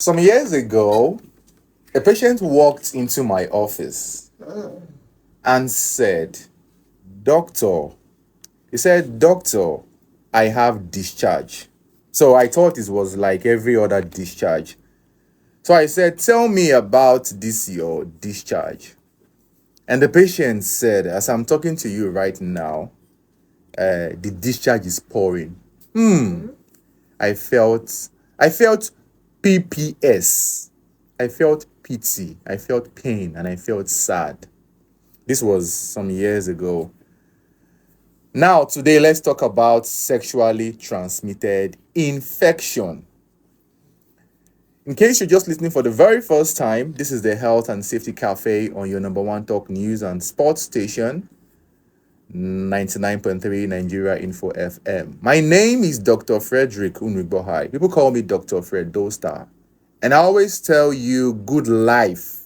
Some years ago, a patient walked into my office and said, Doctor, he said, Doctor, I have discharge. So I thought it was like every other discharge. So I said, tell me about this, your discharge. And the patient said, as I'm talking to you right now, the discharge is pouring. I felt, I felt PPS. I felt pity. I felt pain, and I felt sad. This was some years ago. Now, today, let's talk about sexually transmitted infection. In case you're just listening for the very first time, this is the Health and Safety Cafe on your number one talk news and sports station, 99.3 Nigeria Info FM. My name is Dr. Frederick Unribohai. People call me Dr. Fredostar. And I always tell you, good life,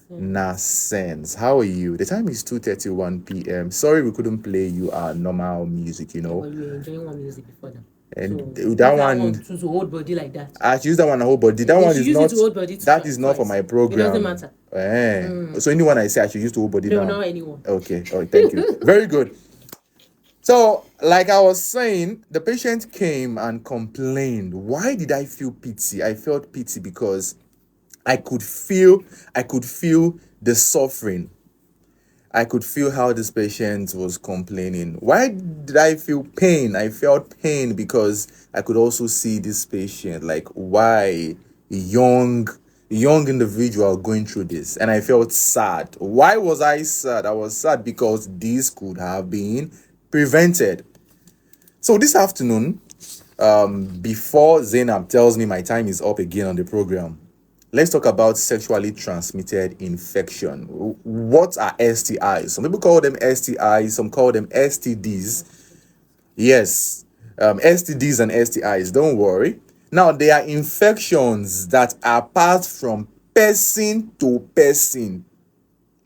na sense. How are you? The time is 2:31 p.m. Sorry we couldn't play you our normal music, But you were enjoying one music before that. And So that use one, to hold body like that. I should use that one a whole body. That You one should is use not. it to hold body That is not for twice. my It program. doesn't matter. So anyone I say I should use to whole body No, now. not anyone. Okay. Oh, thank you. Very good. So, like I was saying, the patient came and complained. Why did I feel pity? I felt pity because I could feel the suffering. I could feel how this patient was complaining. Why did I feel pain? I felt pain because I could also see this patient, like why a young individual going through this, and I felt sad. Why was I sad? I was sad because this could have been prevented. So this afternoon, before Zainab tells me my time is up again on the program, let's talk about sexually transmitted infection. What are STIs? Some people call them STIs, some call them STDs. Yes, STDs and STIs, don't worry. Now, they are infections that are passed from person to person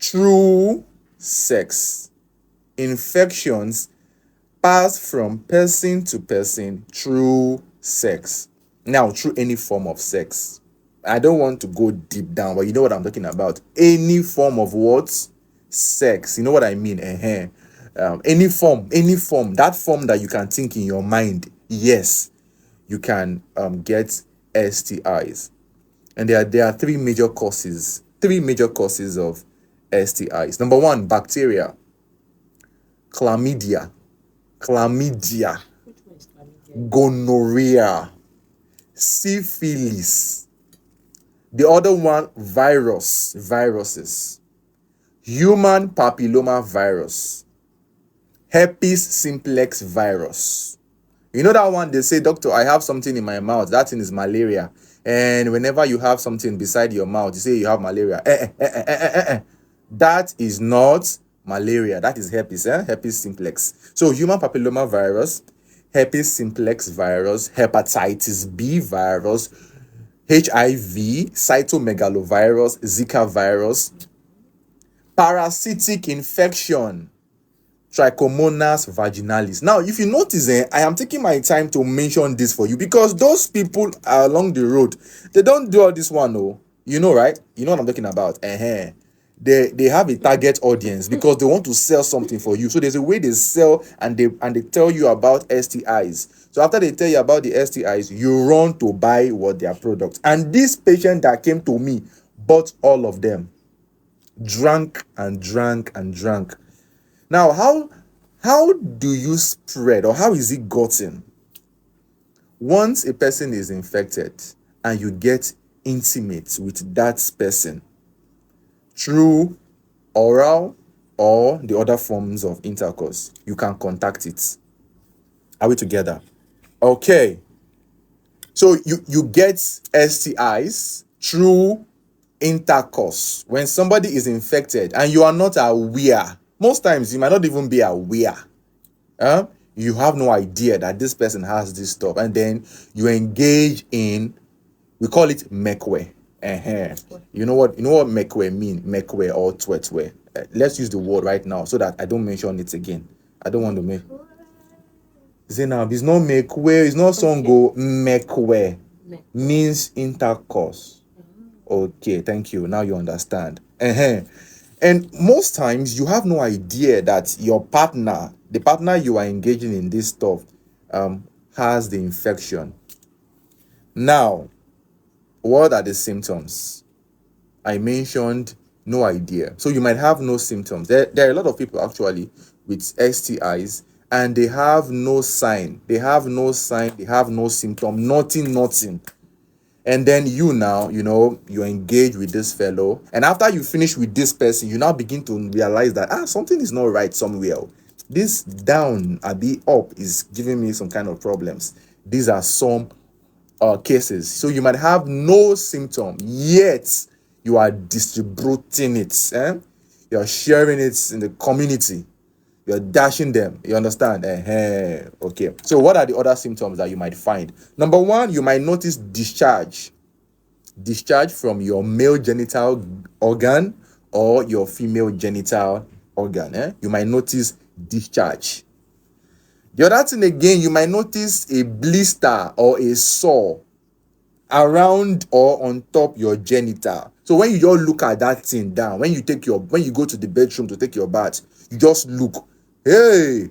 through sex. Infections passed from person to person through sex. Now, through any form of sex. I don't want to go deep down, but you know what I'm talking about. Any form of what? Sex. You know what I mean? Any form, that form that you can think in your mind. Yes, you can get STIs. And there are three major causes of STIs. Number one, bacteria, chlamydia, Which one is chlamydia? gonorrhea, syphilis. The other one, viruses, human papilloma virus, herpes simplex virus. You know that one they say, doctor, I have something in my mouth. That thing is malaria. And whenever you have something beside your mouth, you say you have malaria. That is not malaria. That is herpes, herpes simplex. So human papilloma virus, herpes simplex virus, hepatitis B virus, HIV, cytomegalovirus, Zika virus, parasitic infection, Trichomonas vaginalis. Now, if you notice, I am taking my time to mention this for you because those people along the road, they don't do all this one, oh. You know, right? You know what I'm talking about. They have a target audience because they want to sell something for you. So there's a way they sell and they tell you about STIs. So after they tell you about the STIs, you run to buy what their product. And this patient that came to me bought all of them, drank and drank and drank. Now, how do you spread, or how is it gotten? Once a person is infected and you get intimate with that person through oral or the other forms of intercourse, you can contact it. Are we together? Okay. So you get STIs through intercourse. When somebody is infected and you are not aware, most times you might not even be aware. You have no idea that this person has this stuff, and then you engage in, we call it mekwe. You know what mekwe mean? Mekwe or twetwe. Let's use the word right now so that I don't mention it again. I don't want to make. Zainab, it's not mekwe. It's not songo mekwe. means intercourse. Okay, thank you. Now you understand. And most times you have no idea that your partner, the partner you are engaging in this stuff, has the infection. Now, what are the symptoms? I mentioned no idea. So you might have no symptoms. There are a lot of people actually with STIs and they have no sign. They have no sign. They have no symptom. Nothing. And then you now, you engage with this fellow. And after you finish with this person, you now begin to realize that, something is not right somewhere. This down at the up is giving me some kind of problems. These are some cases. So you might have no symptom, yet you are distributing it. You're sharing it in the community. You're dashing them. You understand? Okay. So what are the other symptoms that you might find? Number one, you might notice discharge from your male genital organ or your female genital organ. You might notice discharge. The other thing again, you might notice a blister or a sore around or on top your genital. So when you just look at that thing down, when you go to the bedroom to take your bath, you just look, hey,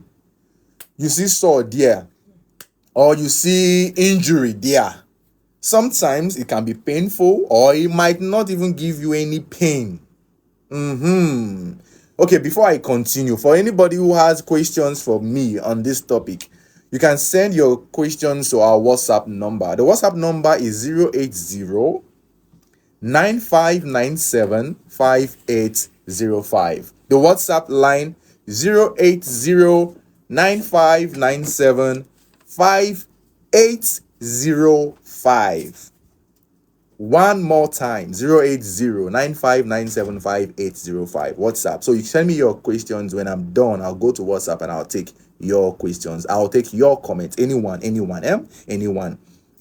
you see sore there, or you see injury there. Sometimes it can be painful, or it might not even give you any pain. Okay, before I continue, for anybody who has questions for me on this topic, you can send your questions to our WhatsApp number. The WhatsApp number is 080 9597 5805. The WhatsApp line 080 9597 5805. One more time, 080 9597 5805. WhatsApp. So you send me your questions. When I'm done, I'll go to WhatsApp and I'll take your questions. I'll take your comments. Anyone.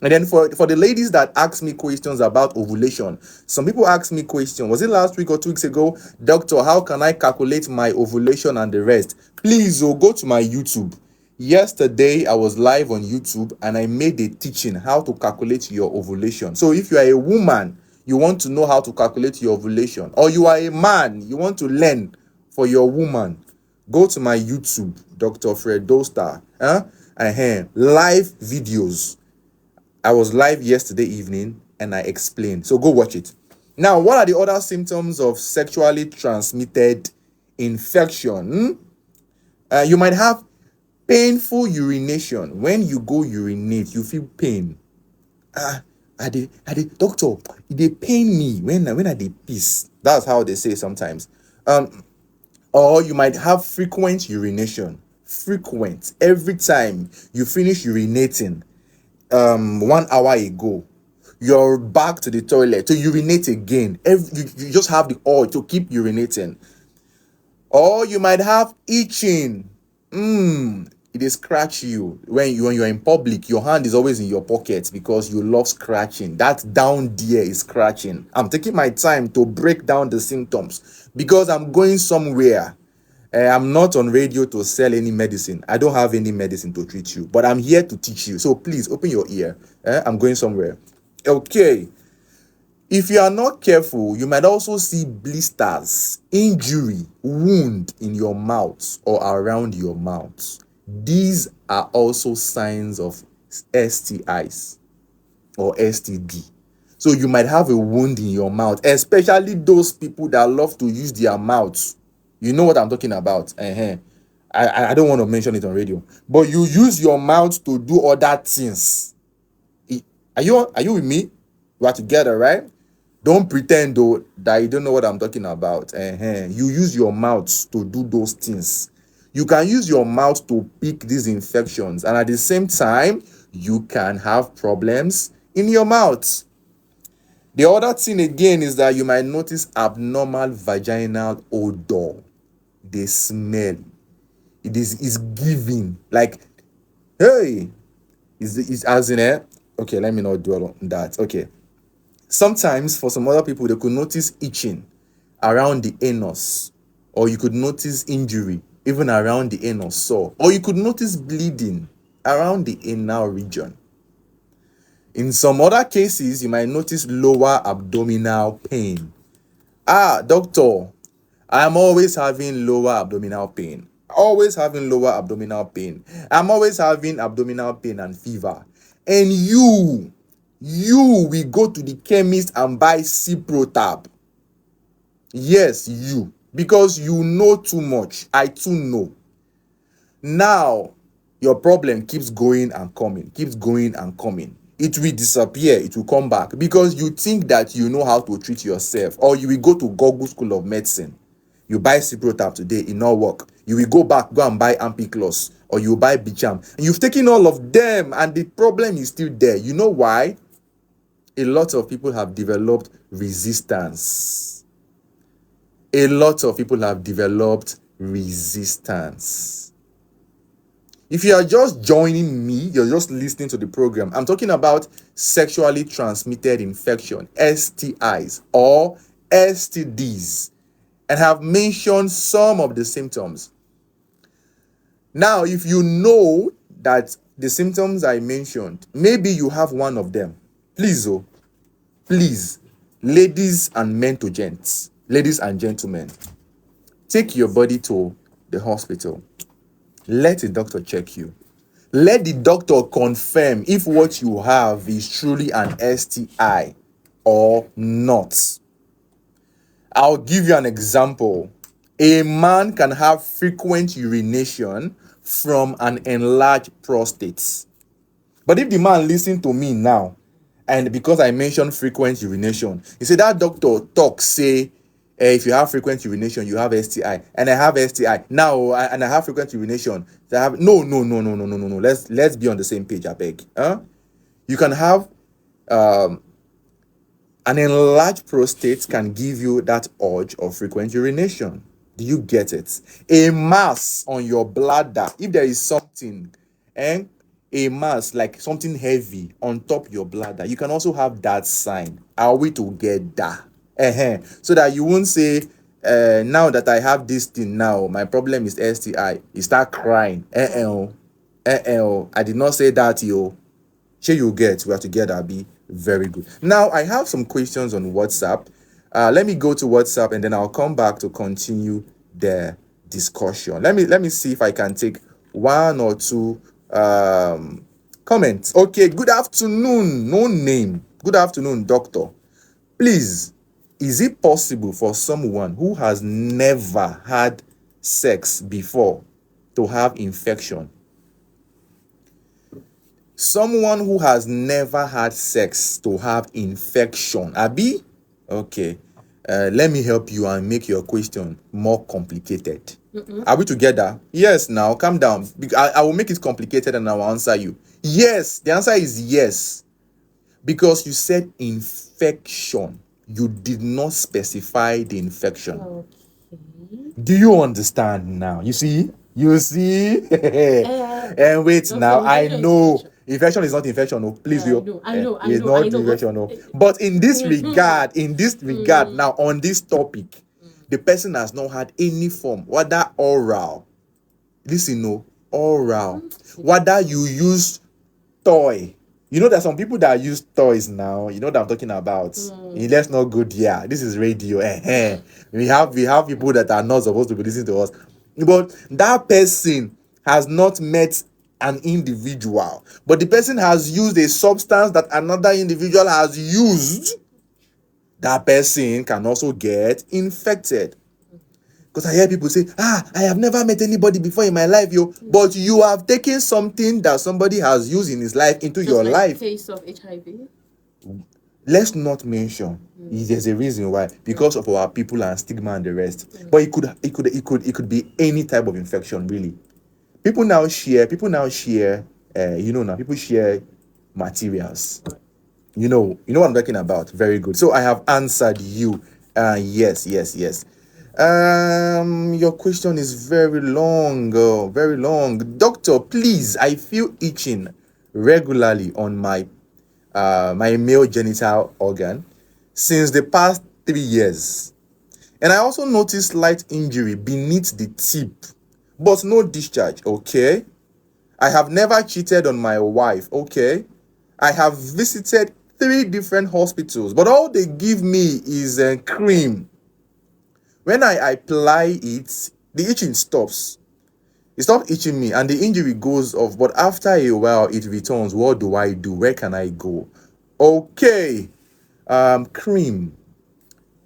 And then for the ladies that ask me questions about ovulation, some people ask me questions. Was it last week or 2 weeks ago? Doctor, how can I calculate my ovulation and the rest? Please, go to my YouTube. Yesterday, I was live on YouTube and I made a teaching how to calculate your ovulation. So if you are a woman, you want to know how to calculate your ovulation, or you are a man, you want to learn for your woman, go to my YouTube, Dr. Fredostar. Live videos. I was live yesterday evening and I explained. So go watch it. Now, what are the other symptoms of sexually transmitted infection? You might have painful urination. When you go urinate, you feel pain. Doctor, they pain me when I did piss. That's how they say sometimes. Or you might have frequent urination. Frequent. Every time you finish urinating, 1 hour ago, you're back to the toilet to urinate again. You just have the urge to keep urinating. Or you might have itching. It is scratch you when you're in public. Your hand is always in your pocket because you love scratching. That down there is scratching. I'm taking my time to break down the symptoms because I'm going somewhere. I'm not on radio to sell any medicine. I don't have any medicine to treat you, but I'm here to teach you. So please open your ear. I'm going somewhere. Okay. If you are not careful, you might also see blisters, injury, wound in your mouth or around your mouth. These are also signs of STIs or STD. So you might have a wound in your mouth, especially those people that love to use their mouths. You know what I'm talking about. I don't want to mention it on radio, but you use your mouth to do other things. Are you with me? We are together, right? Don't pretend though that you don't know what I'm talking about. You use your mouth to do those things. You can use your mouth to pick these infections, and at the same time, you can have problems in your mouth. The other thing again is that you might notice abnormal vaginal odor. They smell. It's giving like, hey, is as in it. Okay, let me not dwell on that. Okay. Sometimes for some other people, they could notice itching around the anus, or you could notice injury even around the anus sore, or you could notice bleeding around the anal region. In some other cases, you might notice lower abdominal pain. Doctor, I'm always having lower abdominal pain. Always having lower abdominal pain. I'm always having abdominal pain and fever. And we go to the chemist and buy Ciprotab. Yes, you. Because you know too much. I too know. Now, your problem keeps going and coming. Keeps going and coming. It will disappear. It will come back. Because you think that you know how to treat yourself. Or you will go to Google School of Medicine. You buy Ciprotab today, it not work. You will go back, go and buy Ampiclos, or you buy Bicham. And you've taken all of them, and the problem is still there. You know why? A lot of people have developed resistance. A lot of people have developed resistance. If you are just joining me, you're just listening to the program, I'm talking about sexually transmitted infection, STIs, or STDs. And have mentioned some of the symptoms. Now, if you know that the symptoms I mentioned, maybe you have one of them. Please, ladies and gentlemen, take your body to the hospital. Let the doctor check you. Let the doctor confirm if what you have is truly an STI or not. I'll give you an example. A man can have frequent urination from an enlarged prostate. But if the man listen to me now, and because I mentioned frequent urination, he said that doctor talk say, if you have frequent urination, you have STI, and I have STI now, and I have frequent urination. So I have no. Let's be on the same page, I beg. You can have an enlarged prostate can give you that urge of frequent urination. Do you get it? A mass on your bladder, if there is something, a mass like something heavy on top your bladder, you can also have that sign. Are we together? So that you won't say, now that I have this thing now, my problem is STI. You start crying. I did not say that, yo. Sure, you get, we are together, be very good. Now I have some questions on WhatsApp. Let me go to WhatsApp and then I'll come back to continue the discussion. Let me see if I can take one or two comments. Okay, good afternoon. No name. Good afternoon, doctor. Please, is it possible for someone who has never had sex before to have infection? Someone who has never had sex to have infection. Abi? Okay. Let me help you and make your question more complicated. Are we together? Yes, now calm down. I will make it complicated and I will answer you. Yes, the answer is yes. Because you said infection. You did not specify the infection. Okay. Do you understand now? You see? And wait now, I know. Infection is not infection, no. Please, I know. It's not infection, no. But in this regard, now on this topic, the person has not had any form, whether oral. Listen, no, oral. Whether you use toy. You know, there's some people that use toys now. You know what I'm talking about. Let's not go there. This is radio. We have people that are not supposed to be listening to us. But that person has not met an individual. But the person has used a substance that another individual has used. That person can also get infected. Because I hear people say, I have never met anybody before in my life, yo. But you have taken something that somebody has used in his life into your life. Case of HIV. Let's not mention. There's a reason why, because of our people and stigma and the rest. But it could be any type of infection, really. People now share. Now people share materials. You know what I'm talking about. Very good. So I have answered you. Yes. Your question is very long, very long. Doctor, please, I feel itching regularly on my male genital organ since the past 3 years. And I also noticed slight injury beneath the tip, but no discharge, okay? I have never cheated on my wife, okay? I have visited 3 different hospitals, but all they give me is a cream. When I apply it, the itching stops. It stops itching me and the injury goes off. But after a while, it returns. What do I do? Where can I go? Okay. Cream.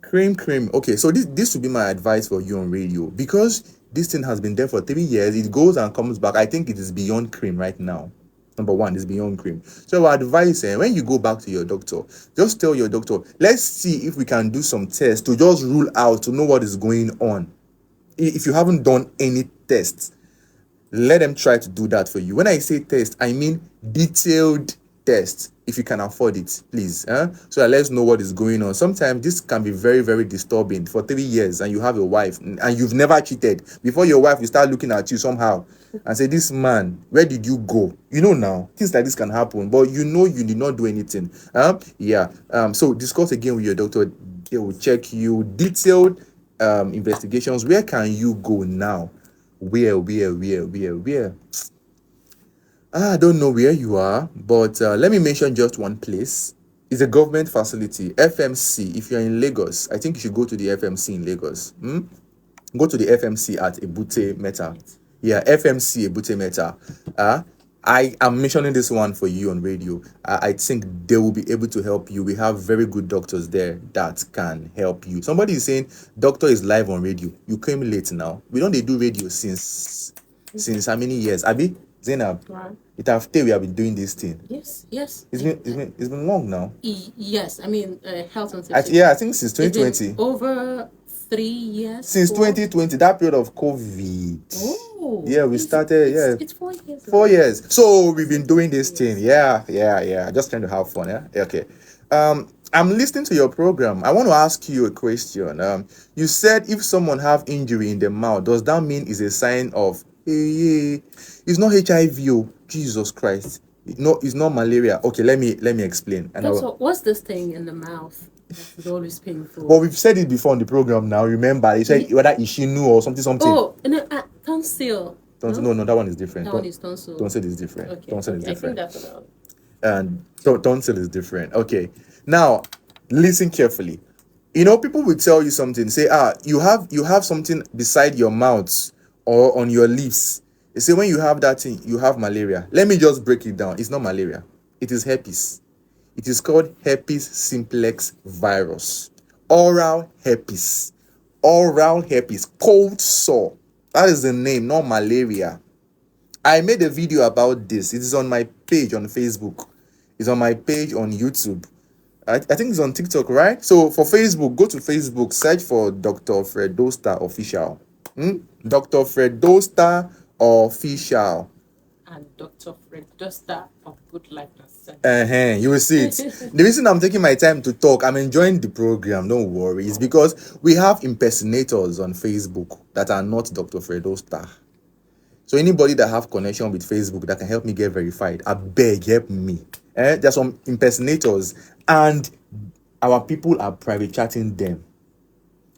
Cream. Okay, so this would be my advice for you on radio. Because this thing has been there for 3 years, it goes and comes back. I think it is beyond cream right now. Number one is beyond cream. So our advice, when you go back to your doctor, just tell your doctor, let's see if we can do some tests to just rule out, to know what is going on. If you haven't done any tests, let them try to do that for you. When I say test, I mean detailed test. If you can afford it, please, so that let's know what is going on. Sometimes this can be very, very disturbing. For 3 years and you have a wife and you've never cheated. Before your wife will start looking at you somehow and say, this man, where did you go? Now things like this can happen, but you did not do anything. So discuss again with your doctor. They will check you. Detailed investigations. Where can you go now? Where? I don't know where you are, but let me mention just one place. It's a government facility, FMC. If you're in Lagos, I think you should go to the FMC in Lagos. Go to the FMC at Ebute Meta. Yeah, FMC Ebute Meta. I am mentioning this one for you on radio. I think they will be able to help you. We have very good doctors there that can help you. Somebody is saying doctor is live on radio. You came late now. We don't do radio since how many years? Abi Zainab. Right. It have we have been doing this thing. Yes. It's been long now. Yes, I mean health and safety. I think since 2020. Over 3 years. Since 2020, that period of COVID. Oh. Yeah, we started. It's 4 years. 4 years. So we've been doing this thing. Yeah. Just trying to have fun. Yeah. Okay. I'm listening to your program. I want to ask you a question. You said if someone have injury in the mouth, does that mean it's a sign of it's not HIV? Oh, Jesus Christ! No, it's not malaria. Okay, let me explain. So what's this thing in the mouth? It's always painful. But we've said it before on the program. Now remember, you said whether Ishinu or something. Oh, no, tonsil. No, that one is different. That one is tonsil. Tonsil is different. Okay. Tonsil is different. I think that's about. And tonsil is different. Okay. Now, listen carefully. People will tell you something. Say, you have something beside your mouth or on your lips. They say when you have that thing, you have malaria. Let me just break it down. It's not malaria. It is herpes. It is called herpes simplex virus. Oral herpes. Cold sore. That is the name, not malaria. I made a video about this. It is on my page on Facebook. It's on my page on YouTube. I think it's on TikTok, right? So for Facebook, go to Facebook, search for Dr. Fredostar Official. Dr. Fredostar Official. And Dr. Fredostar of Good Life Center. You will see it. The reason I'm taking my time to talk, I'm enjoying the program, don't worry, is because we have impersonators on Facebook that are not Dr. Fredostar. So anybody that have connection with Facebook that can help me get verified, I beg, help me. There's some impersonators and our people are private chatting them.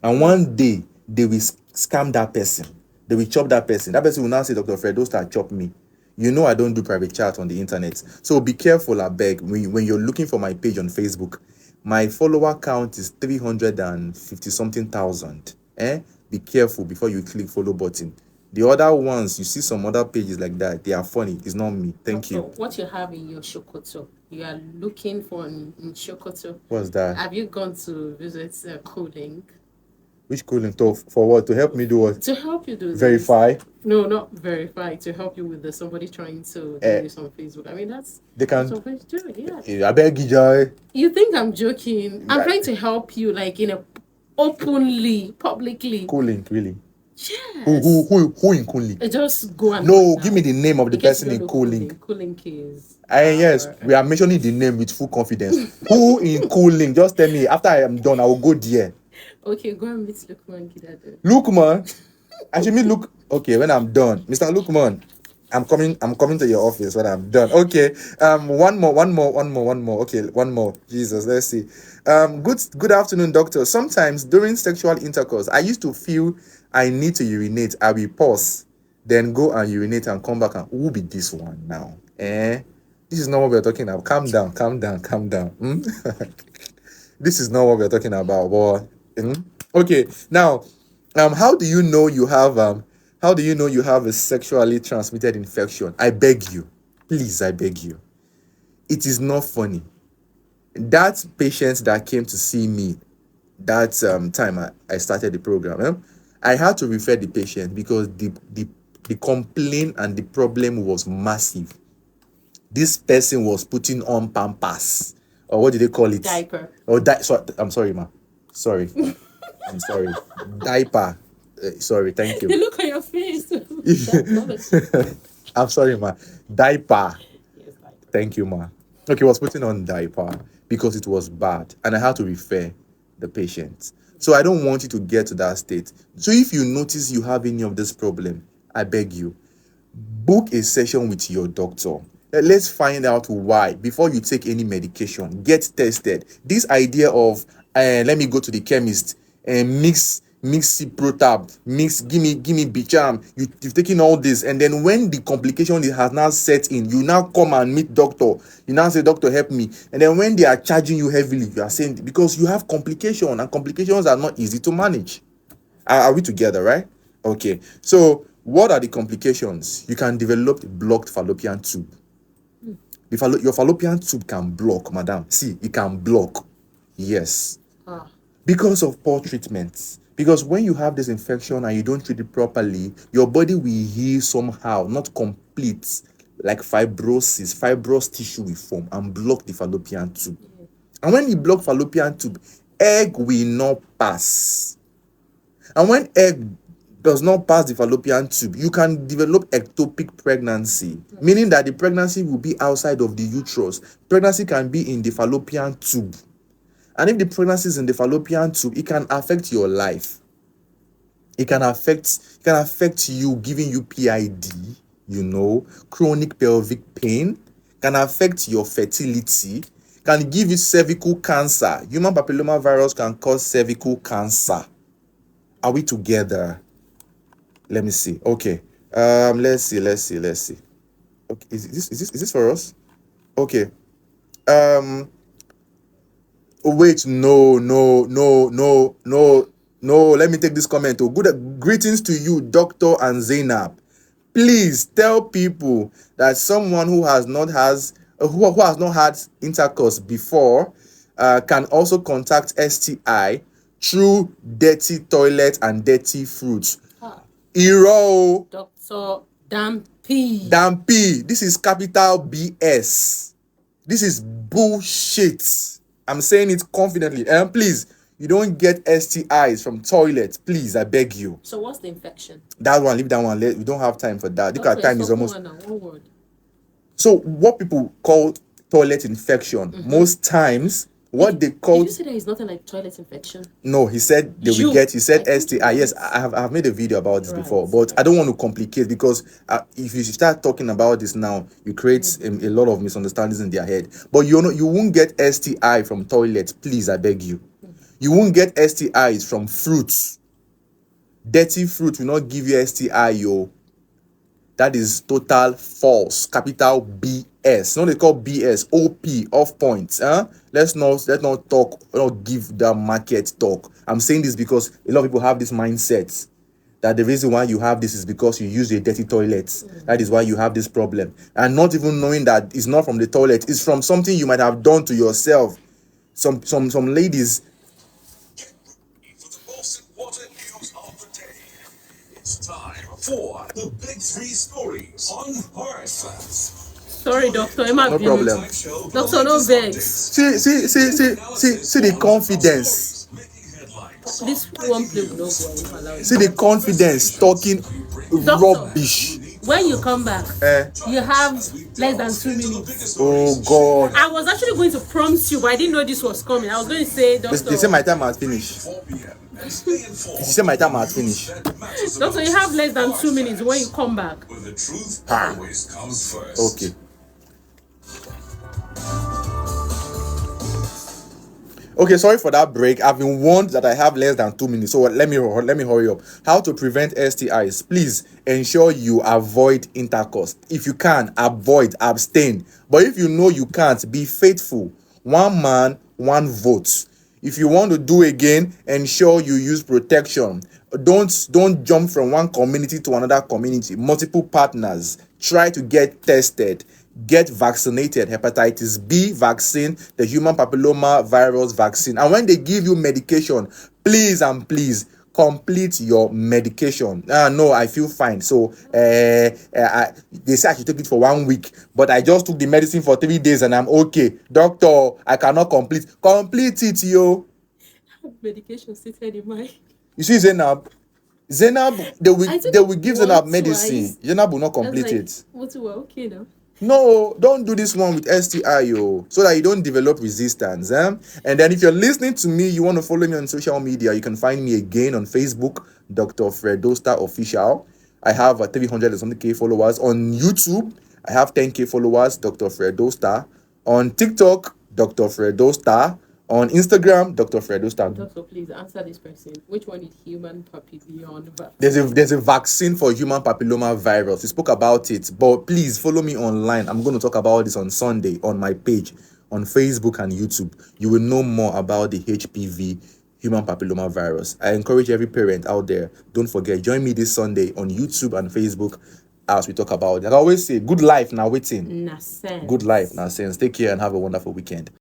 And one day, they will scam that person. They will chop that person. That person will now say, Dr. Fredostar chop me. I don't do private chat on the internet. So be careful, I beg, when you're looking for my page on Facebook. My follower count is 350 something thousand. Be careful before you click follow button. The other ones, you see some other pages like that, they are funny. It's not me. Thank you. What you have in your Shokoto, you are looking for in Shokoto. What's that? Have you gone to visit Cooling? Which cooling? For what? To help me do what? To help you do verify? This. No, not verify. To help you with somebody trying to do this on Facebook. I mean, they can. Yeah. I beg you, Joy. You think I'm joking? I'm trying to help you, like in a openly, publicly. Cooling, really? Yes. Who in Cooling? Just go and. No, give me the name of the person in Cooling. Cooling case. Yes, we are mentioning the name with full confidence. Who in Cooling? Just tell me. After I am done, I will go there. Okay, go and meet Lukman Gidado. Lukman? I should meet Luke. Okay, when I'm done. Mr. Lukman, I'm coming to your office when I'm done. Okay. One more. Okay, one more. Jesus, let's see. Good afternoon, doctor. Sometimes during sexual intercourse, I used to feel I need to urinate. I will pause, then go and urinate and come back and who be this one now? This is not what we're talking about. Calm down, calm down, calm down. This is not what we're talking about. But okay, now, how do you know you have a sexually transmitted infection? I beg you, please, I beg you. It is not funny. That patient that came to see me that time I started the program, I had to refer the patient because the complaint and the problem was massive. This person was putting on pampers, or what do they call it? Diaper. Oh, I'm sorry, ma. Sorry. I'm sorry. Diaper. Sorry, thank The you. look on your face. I'm sorry, ma. Diaper. Yes, diaper. Thank you, ma. Okay, I was putting on diaper because it was bad, and I had to refer the patient. So I don't want you to get to that state. So if you notice you have any of this problem, I beg you, book a session with your doctor. Let's find out why before you take any medication. Get tested. This idea of let me go to the chemist and mix Ciprotab, give me Bicham. You've taken all this, and then when the complication has now set in, you now come and meet doctor. You now say, doctor, help me. And then when they are charging you heavily, you are saying because you have complication, and complications are not easy to manage. Are we together, right? Okay. So what are the complications? You can develop blocked fallopian tube. Your fallopian tube can block, madam. See, it can block. Yes. Because of poor treatments. Because when you have this infection and you don't treat it properly, your body will heal somehow, not complete, like fibrous tissue will form and block the fallopian tube. And when you block fallopian tube, egg will not pass. And when egg does not pass the fallopian tube, you can develop ectopic pregnancy, meaning that the pregnancy will be outside of the uterus. Pregnancy can be in the fallopian tube. And if the pregnancy is in the fallopian tube, it can affect your life. It can affect you, giving you PID, chronic pelvic pain, can affect your fertility, can give you cervical cancer. Human papilloma virus can cause cervical cancer. Are we together? Let me see. Okay. Let's see. Okay, is this for us? Okay. Wait, no. Let me take this comment. Good greetings to you, Doctor and Zainab. Please tell people that someone who has not had intercourse before can also contact STI through dirty toilet and dirty fruits. Iro. Dr. Dampy. This is capital BS. This is bullshit. I'm saying it confidently. And please, you don't get STIs from toilets. Please, I beg you. So what's the infection? That one, leave that one. We don't have time for that. Look at time is almost. One word. So what people call toilet infection, most times, what they call. Did you say there is nothing like toilet infection? No, he said they will get. He said STI. Yes, I have made a video about this before, but I don't want to complicate because if you start talking about this now, you create a lot of misunderstandings in their head. But you won't get STI from toilets. Please, I beg you. You won't get STIs from fruits. Dirty fruit will not give you STI, yo. That is total false. Capital BS. No, they call BS. OP, off points. Let's not talk, not give the market talk. I'm saying this because a lot of people have this mindset that the reason why you have this is because you use a dirty toilet. That is why you have this problem. And not even knowing that it's not from the toilet, it's from something you might have done to yourself. Some ladies. For the most important news of the day, it's time for the big three stories on Horrorfest. Sorry, doctor. No problem. Doctor, no vex. See the confidence. This one play will not go allow. See the confidence talking rubbish. When you come back, you have less than 2 minutes. Oh God. I was actually going to prompt you, but I didn't know this was coming. I was going to say, doctor. They say my time has finished. They say my time has finished. Doctor, you have less than 2 minutes when you come back. But the truth always comes first. Okay. Okay, sorry for that break. I've been warned that I have less than 2 minutes, so let me hurry up. How to prevent STIs? Please ensure you avoid intercourse. If you can, avoid, abstain. But if you know you can't, be faithful. One man, one vote. If you want to do again, ensure you use protection. Don't jump from one community to another community. Multiple partners. Try to get tested. Get vaccinated. Hepatitis B vaccine, the human papilloma virus vaccine. And when they give you medication, please and please complete your medication. No, I feel fine. So they say I should take it for 1 week, but I just took the medicine for 3 days and I'm okay. Doctor, I cannot complete it, yo. Medication seated in my. You see, Zainab, they will give Zainab once, medicine. twice. Zainab will not I was complete like, it. what? Well, okay now. No, don't do this one with STI, yo, so that you don't develop resistance. And then if you're listening to me, you want to follow me on social media, you can find me again on Facebook, Dr. Fredostar Official. I have 300 and something K followers. On YouTube, I have 10K followers, Dr. Fredostar. On TikTok, Dr. Fredostar. On Instagram, Dr. Fredostar. Doctor, please answer this person. Which one is human papillon vaccine? There's a vaccine for human papilloma virus. We spoke about it, but please follow me online. I'm going to talk about this on Sunday on my page on Facebook and YouTube. You will know more about the HPV, human papilloma virus. I encourage every parent out there, don't forget, join me this Sunday on YouTube and Facebook as we talk about it. I always say, good life now waiting. Nonsense. Good life now sense. Take care and have a wonderful weekend.